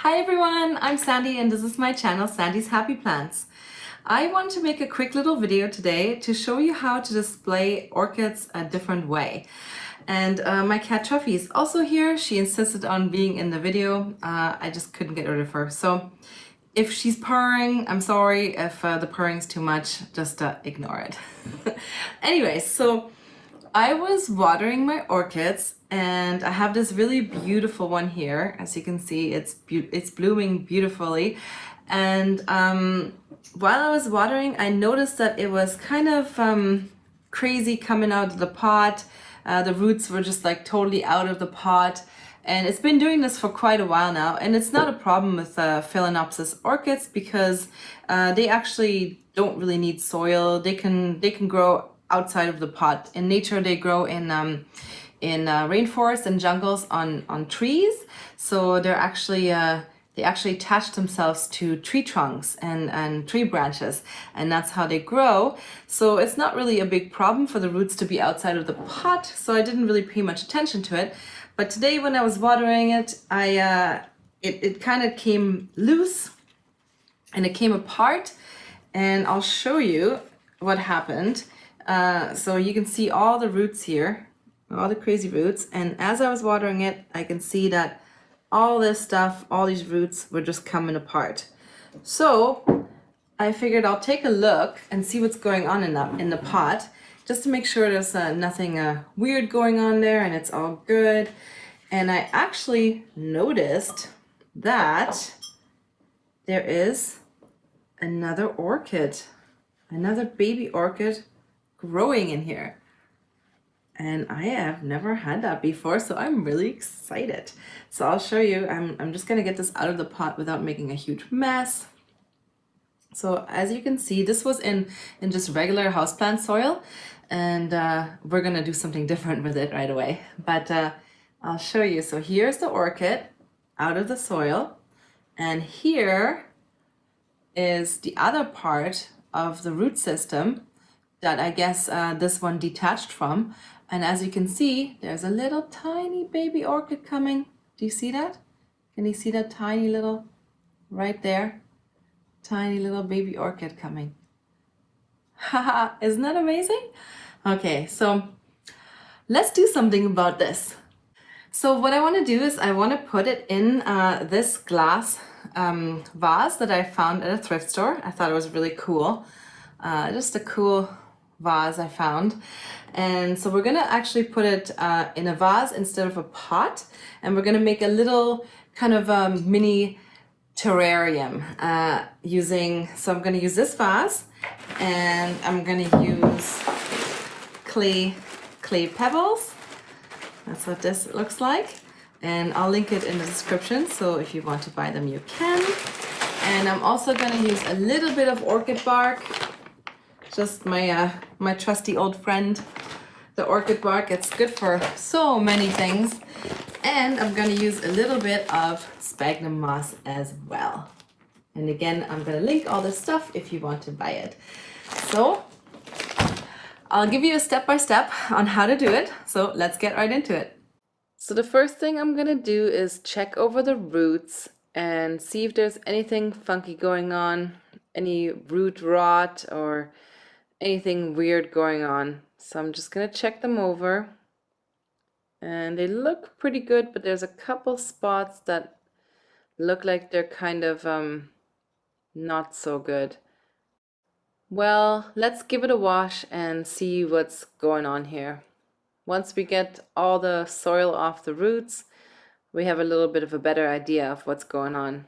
Hi everyone, I'm Sandy and this is my channel, Sandy's Happy Plants. I want to make a quick little video today to show you how to display orchids a different way. And my cat Truffy is also here. She insisted on being in the video. I just couldn't get rid of her. So if she's purring, I'm sorry. If the purring is too much, just ignore it. Anyways, so I was watering my orchids and I have this really beautiful one here. As you can see, it's blooming beautifully. And while I was watering, I noticed that it was kind of crazy coming out of the pot. The roots were just like totally out of the pot. And it's been doing this for quite a while now. And it's not a problem with Phalaenopsis orchids because they actually don't really need soil. They can grow outside of the pot. In nature, they grow in rainforests and jungles on trees. So they're actually they actually attach themselves to tree trunks and tree branches, and that's how they grow. So it's not really a big problem for the roots to be outside of the pot. So I didn't really pay much attention to it. But today when I was watering it, it kind of came loose and it came apart, and I'll show you what happened. So you can see all the roots here, all the crazy roots. And as I was watering it, I can see that all this stuff, all these roots were just coming apart. So I figured I'll take a look and see what's going on in the pot, just to make sure there's nothing weird going on there and it's all good. And I actually noticed that there is another orchid, another baby orchid growing in here. And I have never had that before, so I'm really excited. So I'll show you. I'm just gonna get this out of the pot without making a huge mess. So as you can see, this was in just regular houseplant soil, and we're gonna do something different with it right away. But I'll show you. So here's the orchid out of the soil, and here is the other part of the root system that I guess this one detached from. And as you can see, there's a little tiny baby orchid coming. Do you see that? Can you see that tiny little, right there? Tiny little baby orchid coming. Haha, isn't that amazing? Okay, so let's do something about this. So what I want to do is I want to put it in this glass vase that I found at a thrift store. I thought it was really cool. Just a cool vase I found. And so we're gonna actually put it in a vase instead of a pot, and we're gonna make a little kind of mini terrarium so I'm gonna use this vase, and I'm gonna use clay pebbles. That's what this looks like, and I'll link it in the description, so if you want to buy them you can. And I'm also gonna use a little bit of orchid bark, just my my trusty old friend, the orchid bark. It's good for so many things. And I'm gonna use a little bit of sphagnum moss as well. And again, I'm gonna link all this stuff if you want to buy it. So I'll give you a step-by-step on how to do it. So let's get right into it. So the first thing I'm gonna do is check over the roots and see if there's anything funky going on, any root rot or anything weird going on. So I'm just gonna check them over, and they look pretty good, but there's a couple spots that look like they're kind of not so good. Well, let's give it a wash and see what's going on here. Once we get all the soil off the roots, we have a little bit of a better idea of what's going on.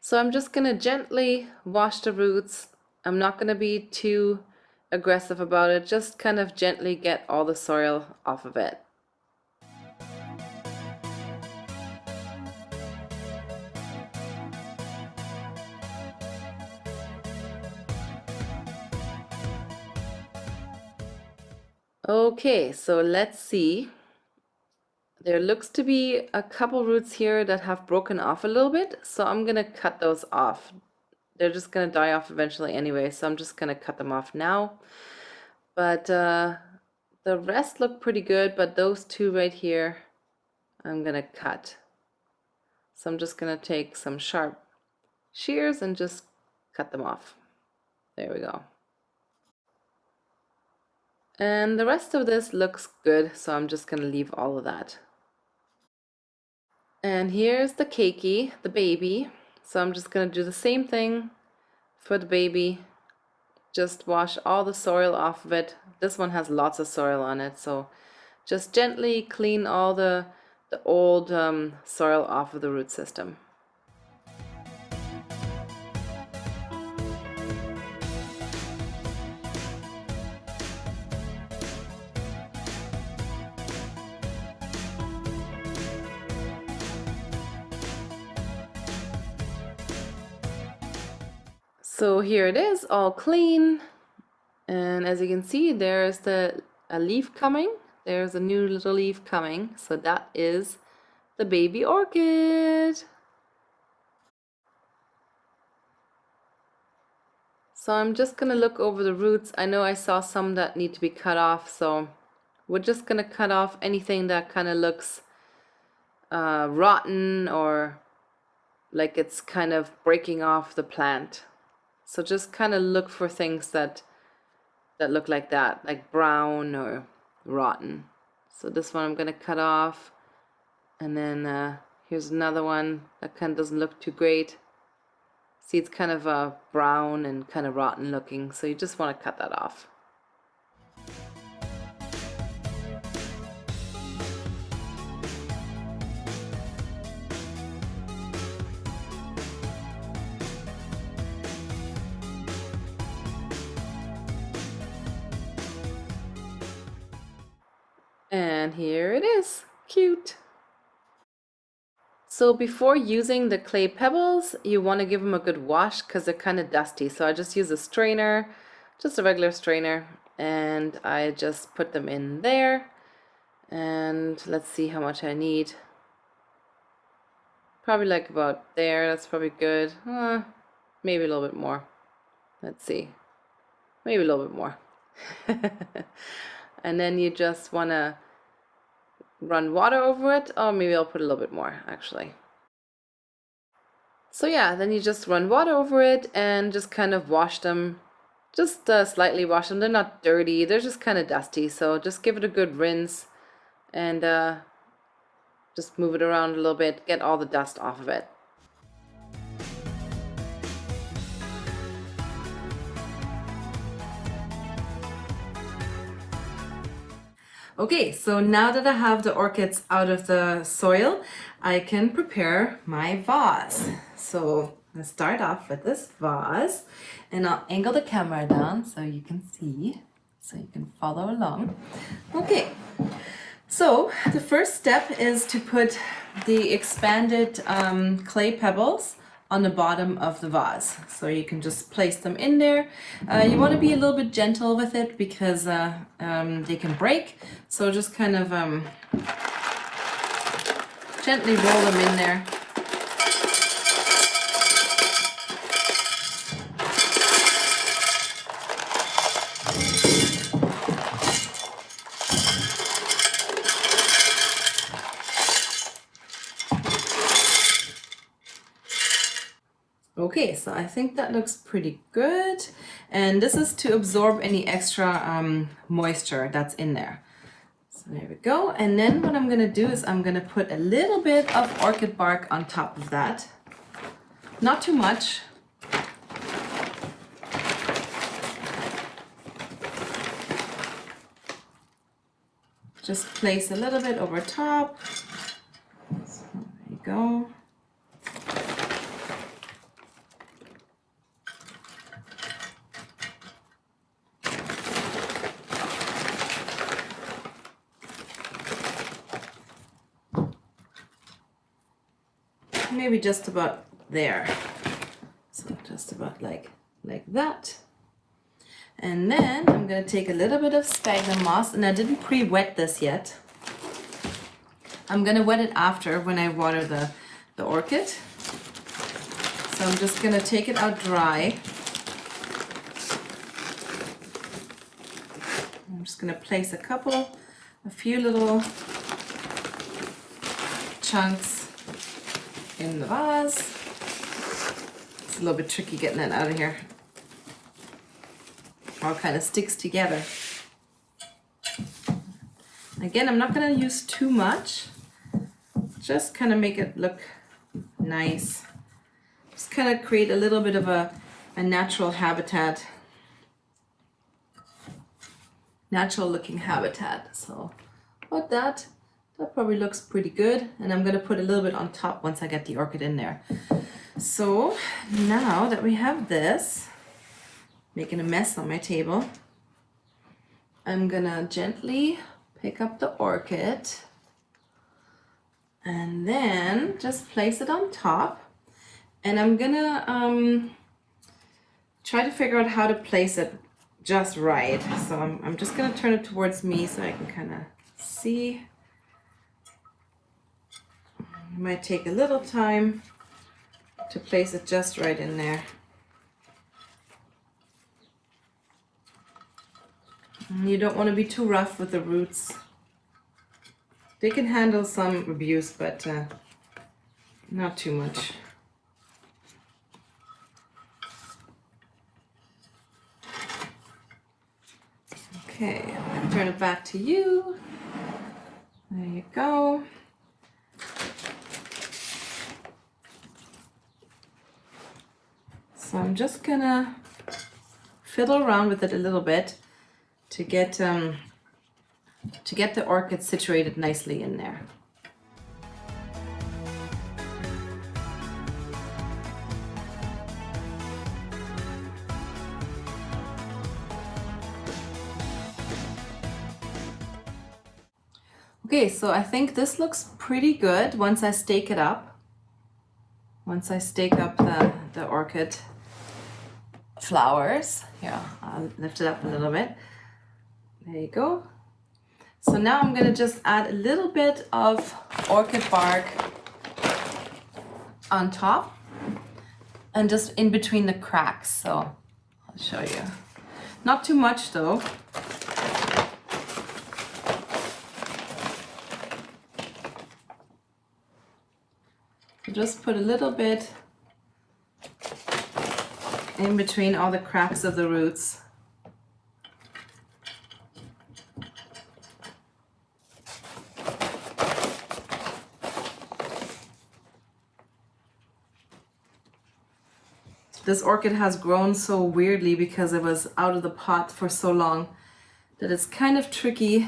So I'm just gonna gently wash the roots. I'm not gonna be too aggressive about it, just kind of gently get all the soil off of it. Okay, so let's see. There looks to be a couple roots here that have broken off a little bit, so I'm gonna cut those off. They're just gonna die off eventually anyway, so I'm just gonna cut them off now. But the rest look pretty good, but those two right here, I'm gonna cut. So I'm just going to take some sharp shears and just cut them off. There we go. And the rest of this looks good, so I'm just going to leave all of that. And here's the keiki, the baby. So I'm just going to do the same thing for the baby. Just wash all the soil off of it. This one has lots of soil on it, so just gently clean all the old soil off of the root system. So here it is, all clean, and as you can see, there's a leaf coming. There's a new little leaf coming, so that is the baby orchid. So I'm just gonna look over the roots. I know I saw some that need to be cut off, so we're just gonna cut off anything that kind of looks rotten or like it's kind of breaking off the plant. So just kind of look for things that look like that, like brown or rotten. So this one I'm gonna cut off, and then here's another one that kind of doesn't look too great. See, it's kind of brown and kind of rotten looking, so you just want to cut that off. And here it is, cute. So before using the clay pebbles, you want to give them a good wash because they're kind of dusty. So I just use a strainer, just a regular strainer, and I just put them in there. And let's see how much I need. Probably like about there, that's probably good. Maybe a little bit more. Let's see. Maybe a little bit more. And then you just want to run water over it. Oh, maybe I'll put a little bit more actually. So yeah, then you just run water over it and just kind of wash them. Just slightly wash them. They're not dirty, they're just kind of dusty. So just give it a good rinse and just move it around a little bit, get all the dust off of it. Okay, so now that I have the orchids out of the soil, I can prepare my vase. So let's start off with this vase, and I'll angle the camera down so you can see, so you can follow along. Okay, so the first step is to put the expanded clay pebbles on the bottom of the vase. So you can just place them in there. You want to be a little bit gentle with it because they can break. So just kind of gently roll them in there. Okay, so I think that looks pretty good. And this is to absorb any extra moisture that's in there. So there we go. And then what I'm gonna do is I'm gonna put a little bit of orchid bark on top of that. Not too much. Just place a little bit over top. So there you go. Maybe just about there. So just about like that. And then I'm going to take a little bit of sphagnum moss, and I didn't pre-wet this yet. I'm going to wet it after when I water the orchid. So I'm just going to take it out dry. I'm just going to place a few little chunks in the vase. It's a little bit tricky getting it out of here. All kind of sticks together. Again, I'm not going to use too much. Just kind of make it look nice. Just kind of create a little bit of a natural habitat. Natural looking habitat. So about that probably looks pretty good. And I'm going to put a little bit on top once I get the orchid in there. So now that we have this, making a mess on my table, I'm gonna gently pick up the orchid and then just place it on top. And I'm gonna try to figure out how to place it just right. So I'm just gonna turn it towards me so I can kind of see. It might take a little time to place it just right in there. And you don't want to be too rough with the roots. They can handle some abuse, but not too much. Okay, I'm going to turn it back to you. There you go. So I'm just gonna fiddle around with it a little bit to get the orchid situated nicely in there. Okay, so I think this looks pretty good once I stake it up. Once I stake up the orchid flowers. Here, I'll lift it up a little bit. There you go. So now I'm gonna just add a little bit of orchid bark on top and just in between the cracks. So I'll show you. Not too much though. So just put a little bit in between all the cracks of the roots. This orchid has grown so weirdly because it was out of the pot for so long that it's kind of tricky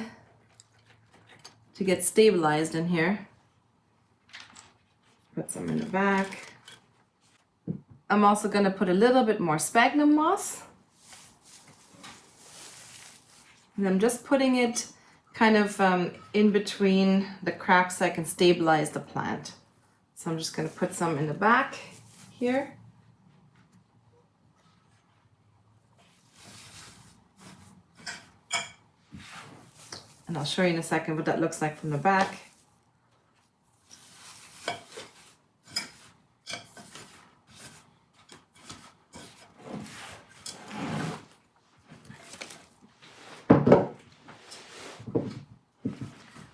to get stabilized in here. Put some in the back. I'm also going to put a little bit more sphagnum moss. And I'm just putting it kind of in between the cracks so I can stabilize the plant. So I'm just going to put some in the back here. And I'll show you in a second what that looks like from the back.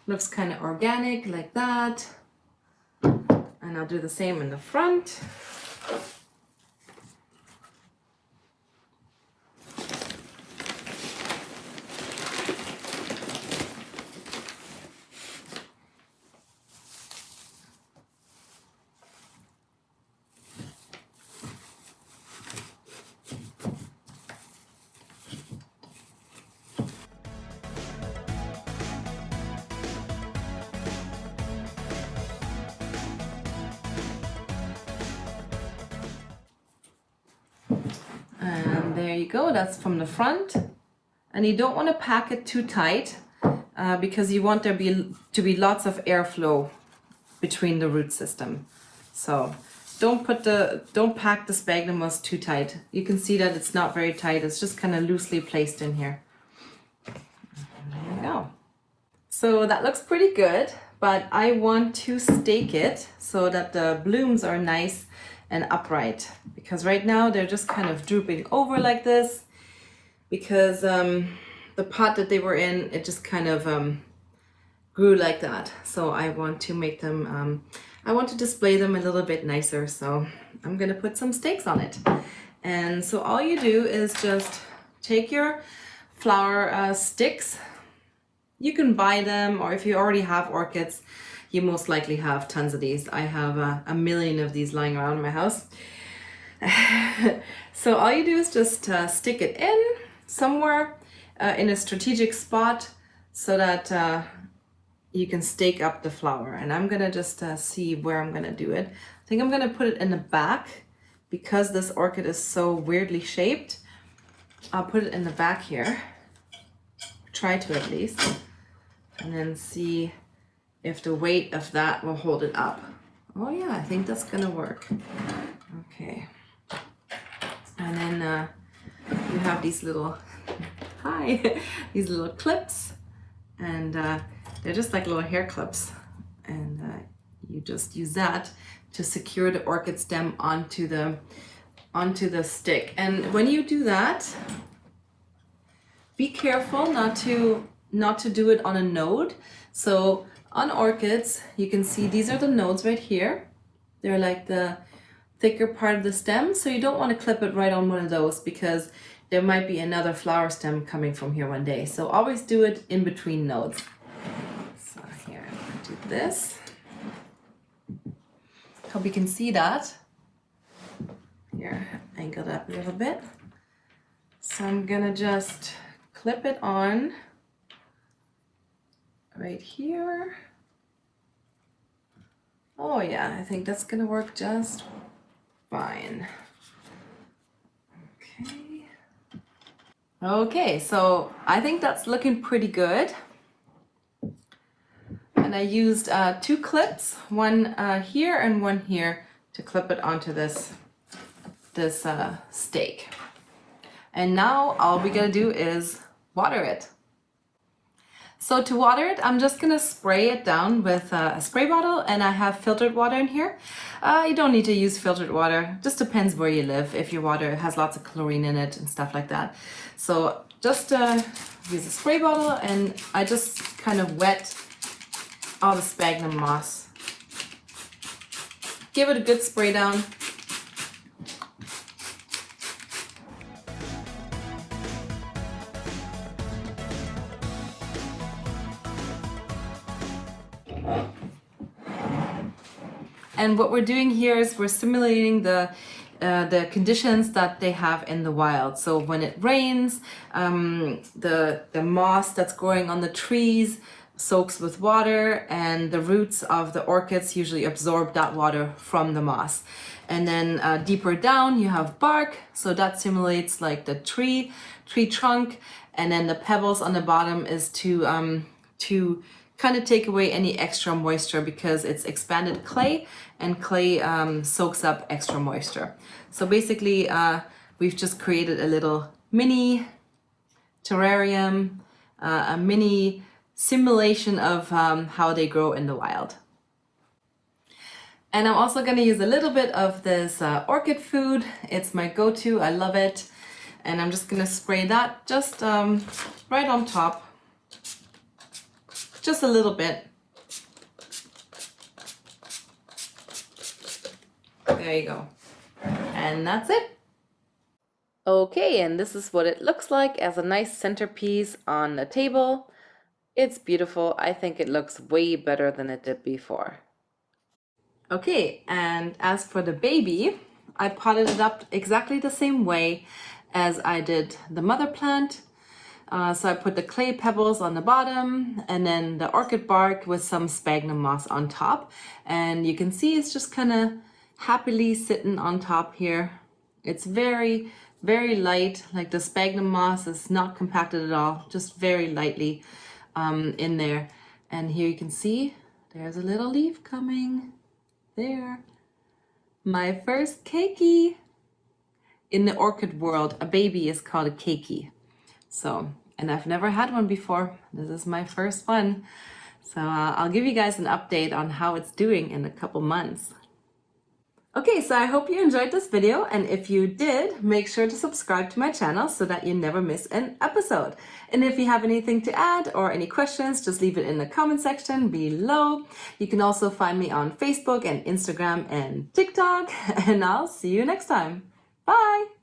Looks kind of organic like that. And I'll do the same in the front. And there you go, that's from the front. And you don't want to pack it too tight because you want there to be lots of airflow between the root system. So don't pack the sphagnum moss too tight. You can see that it's not very tight, it's just kind of loosely placed in here. There you go. So that looks pretty good, but I want to stake it so that the blooms are nice and upright, because right now they're just kind of drooping over like this because the pot that they were in, it just kind of grew like that. So I want to make them I want to display them a little bit nicer, so I'm gonna put some stakes on it. And so all you do is just take your flower sticks. You can buy them, or if you already have orchids, you most likely have tons of these. I have a million of these lying around my house. So all you do is just stick it in somewhere in a strategic spot so that you can stake up the flower. And I'm gonna just see where I'm gonna do it. I think I'm gonna put it in the back because this orchid is so weirdly shaped. I'll put it in the back here, try to at least, and then see if the weight of that will hold it up. Oh yeah, I think that's gonna work. Okay. And then you have these little, hi, these little clips, and they're just like little hair clips. And you just use that to secure the orchid stem onto the stick. And when you do that, be careful not to do it on a node. So on orchids, you can see these are the nodes right here. They're like the thicker part of the stem. So you don't want to clip it right on one of those because there might be another flower stem coming from here one day. So always do it in between nodes. So here, I'm going to do this. Hope you can see that. Here, angle that a little bit. So I'm gonna just clip it on right here. Oh yeah, I think that's gonna work just fine. Okay. Okay, so I think that's looking pretty good. And I used 2 clips, one here and one here, to clip it onto this stake. And now all we gotta do is water it. So to water it, I'm just gonna spray it down with a spray bottle, and I have filtered water in here. You don't need to use filtered water, just depends where you live, if your water has lots of chlorine in it and stuff like that. So just use a spray bottle, and I just kind of wet all the sphagnum moss. Give it a good spray down. And what we're doing here is we're simulating the conditions that they have in the wild. So when it rains, the moss that's growing on the trees soaks with water, and the roots of the orchids usually absorb that water from the moss. And then deeper down you have bark, so that simulates like the tree trunk, and then the pebbles on the bottom is to kind of take away any extra moisture because it's expanded clay, and clay soaks up extra moisture. So basically we've just created a little mini terrarium, a mini simulation of how they grow in the wild. And I'm also going to use a little bit of this orchid food. It's my go-to, I love it. And I'm just going to spray that just right on top. Just a little bit. There you go. And that's it. Okay, and this is what it looks like as a nice centerpiece on the table. It's beautiful. I think it looks way better than it did before. Okay, and as for the baby, I potted it up exactly the same way as I did the mother plant. So I put the clay pebbles on the bottom, and then the orchid bark with some sphagnum moss on top. And you can see it's just kind of happily sitting on top here. It's very, very light, like the sphagnum moss is not compacted at all, just very lightly in there. And here you can see there's a little leaf coming there. My first keiki. In the orchid world, a baby is called a keiki. So, and I've never had one before. This is my first one. So I'll give you guys an update on how it's doing in a couple months. Okay, so I hope you enjoyed this video, and if you did, make sure to subscribe to my channel so that you never miss an episode. And if you have anything to add or any questions, just leave it in the comment section below. You can also find me on Facebook and Instagram and TikTok, and I'll see you next time. Bye!